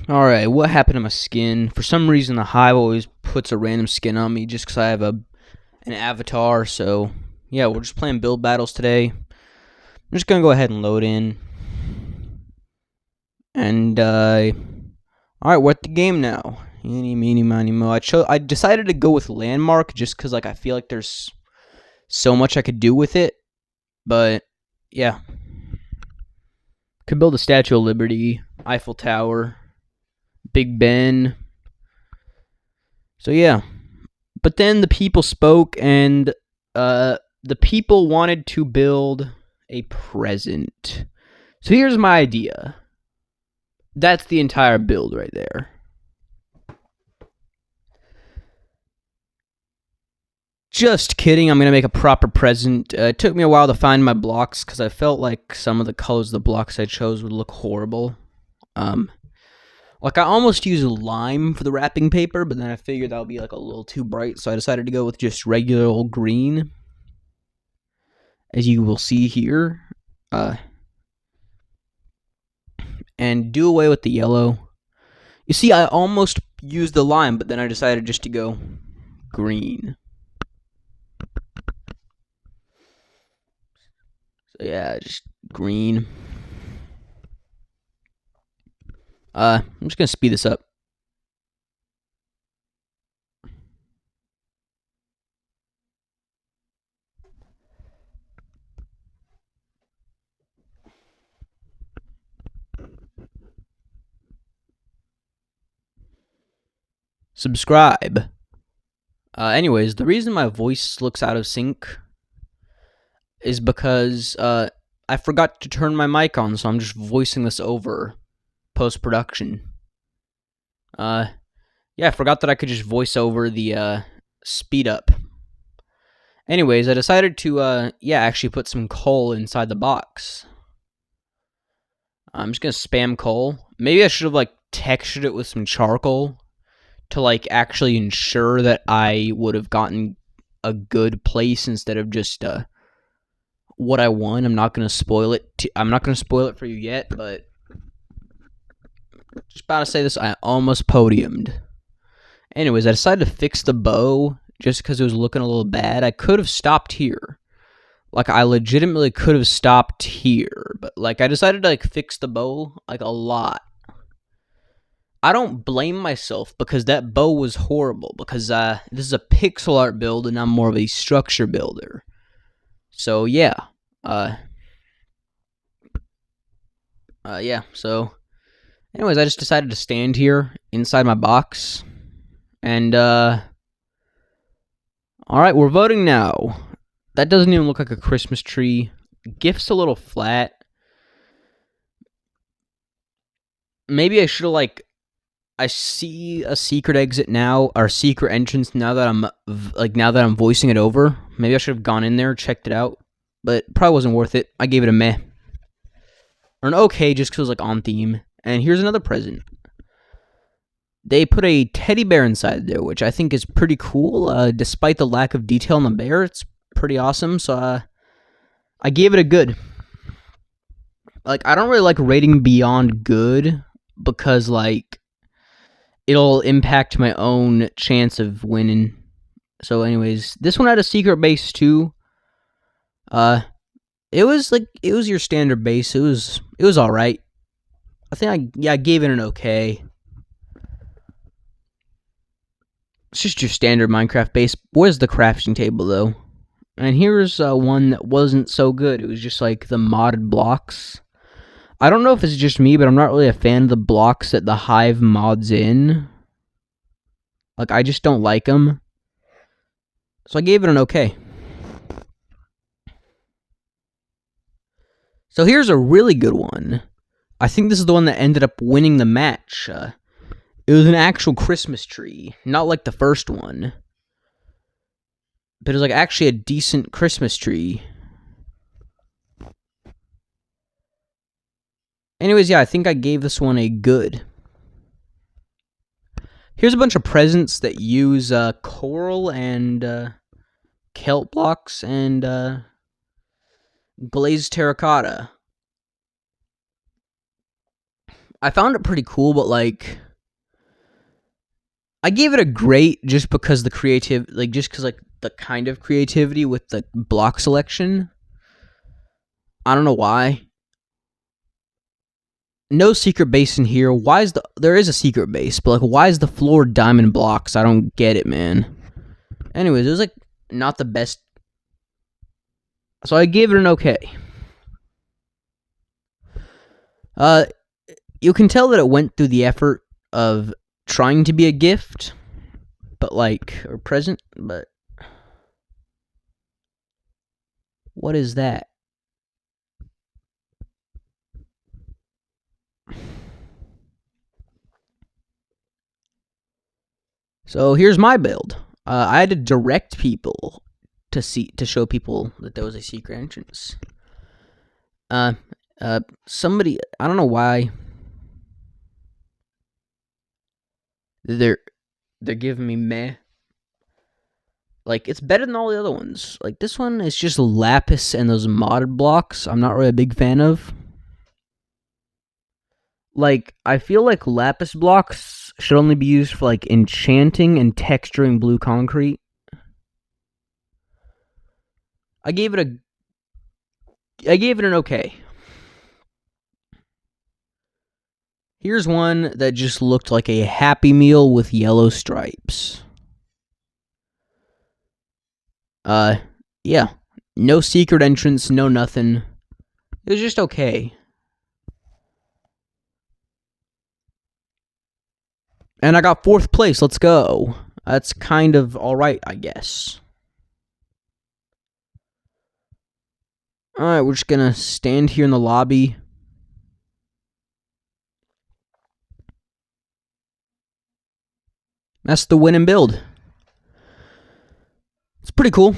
Alright, what happened to my skin? For some reason, the Hive always puts a random skin on me just because I have an avatar. So, yeah, we're just playing build battles today. I'm just going to go ahead and load in. And, alright, we're at the game now. Eeny, meeny, miny, mo. I decided to go with Landmark just because, like, I feel like there's so much I could do with it. But, yeah. Could build a Statue of Liberty, Eiffel Tower, Big Ben. So, yeah. But then the people spoke, and the people wanted to build a present. So here's my idea. That's the entire build right there. Just kidding. I'm going to make a proper present. It took me a while to find my blocks because I felt like some of the colors of the blocks I chose would look horrible. Like, I almost used lime for the wrapping paper, but then I figured that would be, like, a little too bright, so I decided to go with just regular old green. As you will see here. And do away with the yellow. You see, I almost used the lime, but then I decided just to go green. So yeah, just green. I'm just gonna speed this up. Subscribe. Anyways, the reason my voice looks out of sync is because I forgot to turn my mic on, so I'm just voicing this over post-production. Yeah, I forgot that I could just voice over the speed up. Anyways, I decided to actually put some coal inside the box. I'm just gonna spam coal. Maybe I should have like textured it with some charcoal to like actually ensure that I would have gotten a good place instead of just what I won. I'm not gonna spoil it. I'm not gonna spoil it for you yet, but just about to say this. I almost podiumed. Anyways, I decided to fix the bow just because it was looking a little bad. I could have stopped here. Like, I legitimately could have stopped here, but like I decided to like fix the bow like a lot. I don't blame myself because that bow was horrible because this is a pixel art build and I'm more of a structure builder. So yeah. So anyways, I just decided to stand here inside my box and alright, we're voting now. That doesn't even look like a Christmas tree. Gift's a little flat. Maybe I should have like I see a secret exit now, or secret entrance now that I'm voicing it over. Maybe I should have gone in there, checked it out, but probably wasn't worth it. I gave it a meh. Or an okay, just because it was like on theme. And here's another present. They put a teddy bear inside there, which I think is pretty cool. Despite the lack of detail on the bear, it's pretty awesome. So I gave it a good. Like, I don't really like rating beyond good because like it'll impact my own chance of winning. So anyways, this one had a secret base too. It was your standard base. It was all right. I think I gave it an okay. It's just your standard Minecraft base. Where's the crafting table though? And here's one that wasn't so good. It was just like the modded blocks. I don't know if it's just me, but I'm not really a fan of the blocks that the Hive mods in. Like, I just don't like them. So I gave it an okay. So here's a really good one. I think this is the one that ended up winning the match. It was an actual Christmas tree. Not like the first one. But it was like actually a decent Christmas tree. Anyways, yeah, I think I gave this one a good. Here's a bunch of presents that use coral and kelp blocks and glazed terracotta. I found it pretty cool, but like I gave it a great just because the the kind of creativity with the block selection. I don't know why. No secret base in here. There is a secret base, but like why is the floor diamond blocks? I don't get it, man. Anyways, it was like not the best. So I gave it an okay. You can tell that it went through the effort of trying to be a gift, or present, but what is that? So here's my build. I had to direct people to show people that there was a secret entrance. Somebody, I don't know why they're giving me meh. Like, it's better than all the other ones. Like, this one is just lapis and those modded blocks I'm not really a big fan of. Like, I feel like lapis blocks should only be used for, like, enchanting and texturing blue concrete. I gave it an okay. Here's one that just looked like a Happy Meal with yellow stripes. Yeah. No secret entrance, no nothing. It was just okay. And I got 4th place, let's go. That's kind of alright, I guess. Alright, we're just gonna stand here in the lobby. That's the win and build. It's pretty cool.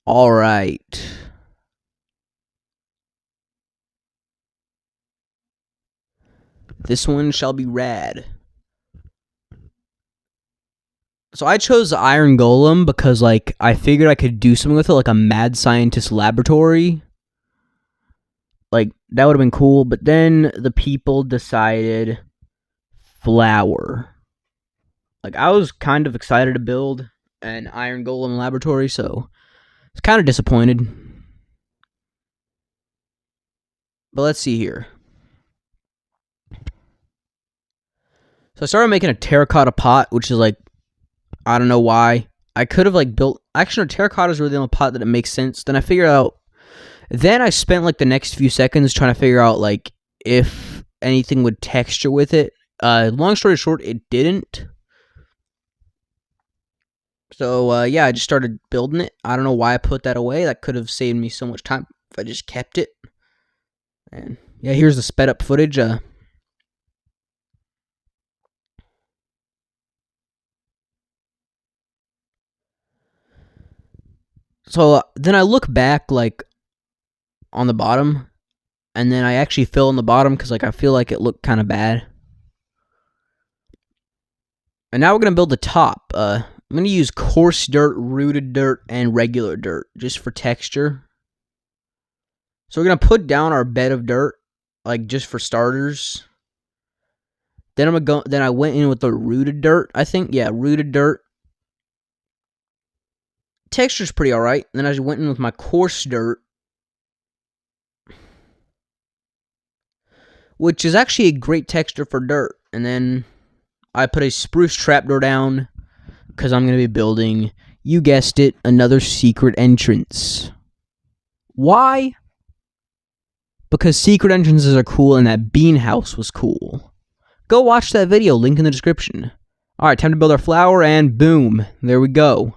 Alright. This one shall be rad. So I chose Iron Golem because, like, I figured I could do something with it, like a mad scientist laboratory. Like, that would have been cool, but then the people decided flower. Like, I was kind of excited to build an Iron Golem laboratory, so I was kind of disappointed. But let's see here. So I started making a terracotta pot, which is like, I don't know why. I could have like built, actually terracotta is really the only pot that it makes sense. Then I figured out, then I spent like the next few seconds trying to figure out like if anything would texture with it. Long story short, it didn't. So yeah, I just started building it. I don't know why I put that away. That could have saved me so much time if I just kept it. And yeah, here's the sped up footage. So then I look back like on the bottom, and then I actually fill in the bottom because like I feel like it looked kind of bad. And now we're gonna build the top. I'm gonna use coarse dirt, rooted dirt, and regular dirt just for texture. So we're gonna put down our bed of dirt, like just for starters. Then I'm gonna go. Then I went in with the rooted dirt. I think, yeah, rooted dirt. Texture's pretty alright. Then I just went in with my coarse dirt, which is actually a great texture for dirt. And then I put a spruce trapdoor down because I'm gonna be building, you guessed it, another secret entrance. Why? Because secret entrances are cool, and that bean house was cool. Go watch that video, link in the description. Alright, time to build our flower, and boom, there we go.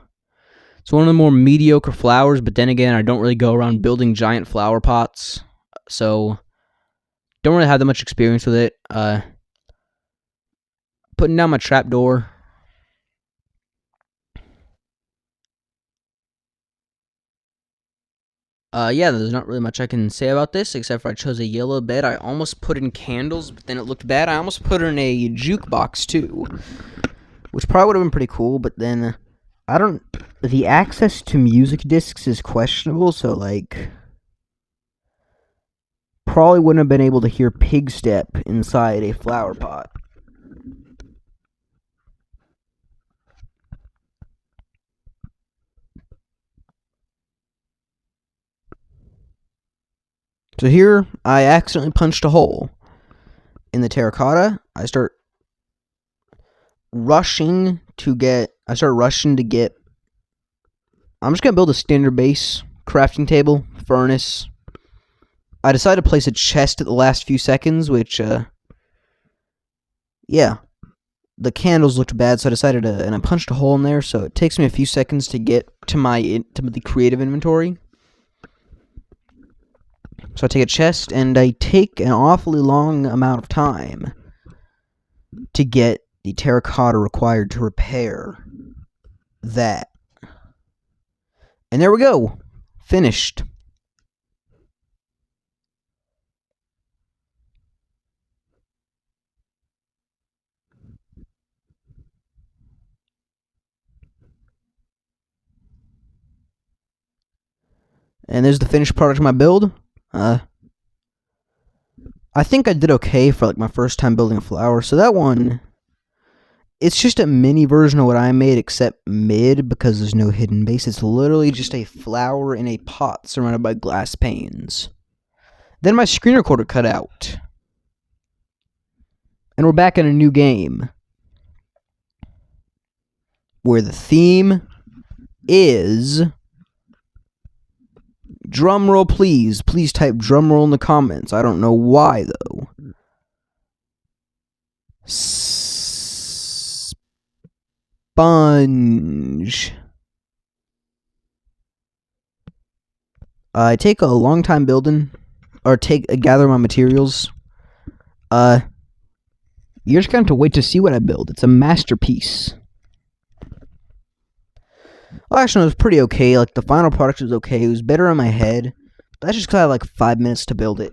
It's one of the more mediocre flowers, but then again, I don't really go around building giant flower pots, so don't really have that much experience with it. Putting down my trapdoor. Yeah, there's not really much I can say about this, except for I chose a yellow bed. I almost put in candles, but then it looked bad. I almost put in a jukebox, too, which probably would have been pretty cool, but then the access to music discs is questionable, so, like, probably wouldn't have been able to hear pig step inside a flower pot. So here, I accidentally punched a hole in the terracotta. I start rushing to get. I'm just gonna build a standard base crafting table, furnace. I decided to place a chest at the last few seconds, which, yeah, the candles looked bad, so I decided to, and I punched a hole in there, so it takes me a few seconds to get to the creative inventory. So I take a chest, and I take an awfully long amount of time to get the terracotta required to repair that. And there we go. Finished. And there's the finished product of my build. I think I did okay for like my first time building a flower. So that one, it's just a mini version of what I made, except mid, because there's no hidden base. It's literally just a flower in a pot surrounded by glass panes. Then my screen recorder cut out. And we're back in a new game, where the theme is... Drum roll, please. Please type drum roll in the comments. I don't know why, though. Sponge. I take a long time building, or gather my materials. You're just going to have to wait to see what I build. It's a masterpiece. Well, actually, it was pretty okay. Like, the final product was okay. It was better in my head. But that's just because I had like 5 minutes to build it.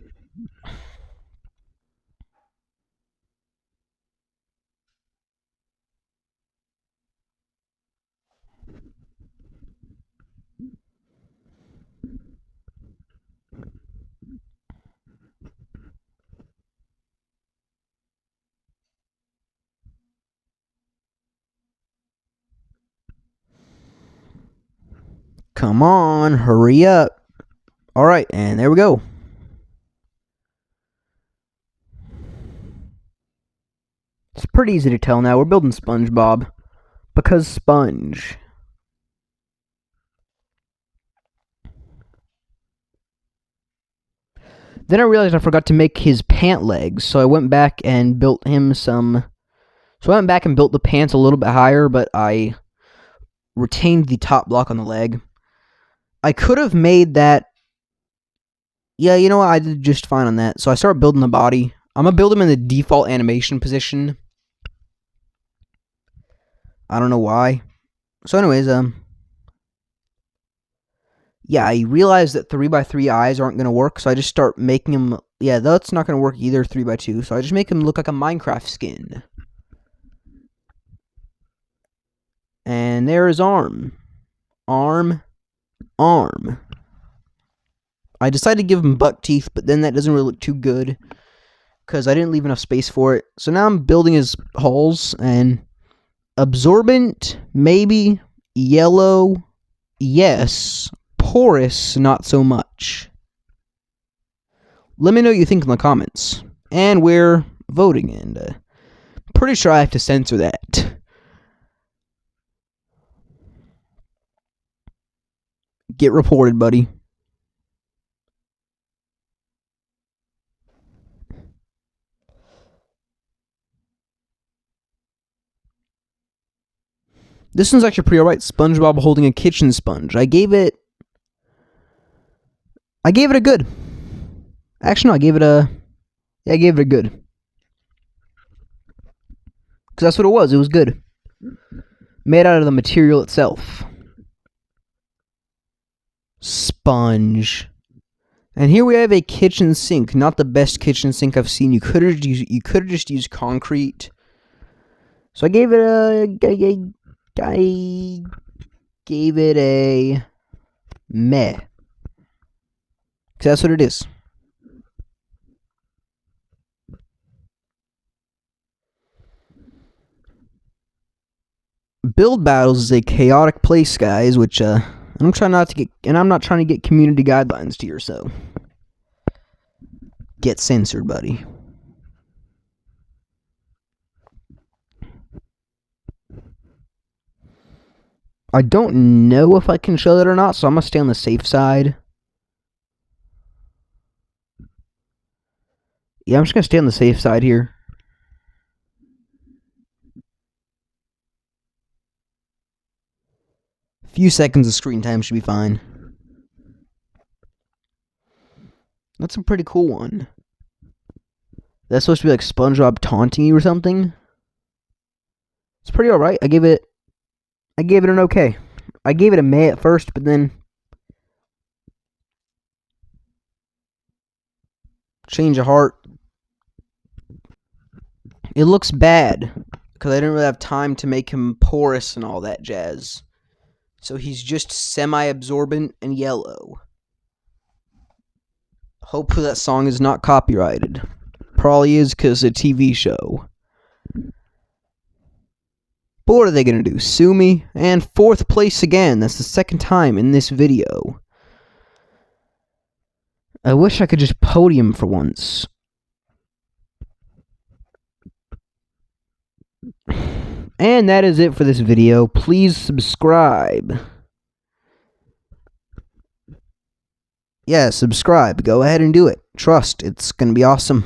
Come on, hurry up. Alright, and there we go. It's pretty easy to tell now. We're building SpongeBob. Because sponge. Then I realized I forgot to make his pant legs, so I went back and built him some... So I went back and built the pants a little bit higher, but I retained the top block on the leg. I could have made that... Yeah, you know what? I did just fine on that. So I started building the body. I'm going to build him in the default animation position. I don't know why. So anyways, yeah, I realized that 3x3 eyes aren't going to work, so I just start making him... Yeah, that's not going to work either, 3x2, so I just make him look like a Minecraft skin. And there is arm. Arm. I decided to give him buck teeth, but then that doesn't really look too good, because I didn't leave enough space for it. So now I'm building his holes, and absorbent, maybe. Yellow, yes. Porous, not so much. Let me know what you think in the comments. And we're voting, and pretty sure I have to censor that. Get reported, buddy. This one's actually pretty alright. SpongeBob holding a kitchen sponge. I gave it a good. Actually, no, I gave it a good. Because that's what it was. It was good. Made out of the material itself. Sponge. And here we have a kitchen sink. Not the best kitchen sink I've seen. You could have just used concrete. So I gave it a meh. Because that's what it is. Build Battles is a chaotic place, guys, which I'm trying not to get, and I'm not trying to get community guidelines to here, so get censored, buddy. I don't know if I can show that or not, so I'm gonna stay on the safe side. Yeah, I'm just gonna stay on the safe side here. A few seconds of screen time should be fine. That's a pretty cool one. That's supposed to be like SpongeBob taunting you or something. It's pretty alright. I gave it an okay. I gave it a meh at first, but then change of heart. It looks bad because I didn't really have time to make him porous and all that jazz. So he's just semi-absorbent and yellow. Hopefully that song is not copyrighted. Probably is because it's a TV show. But what are they going to do? Sue me? And 4th place again. That's the 2nd time in this video. I wish I could just podium for once. And that is it for this video. Please subscribe. Yeah, subscribe. Go ahead and do it. Trust, it's going to be awesome.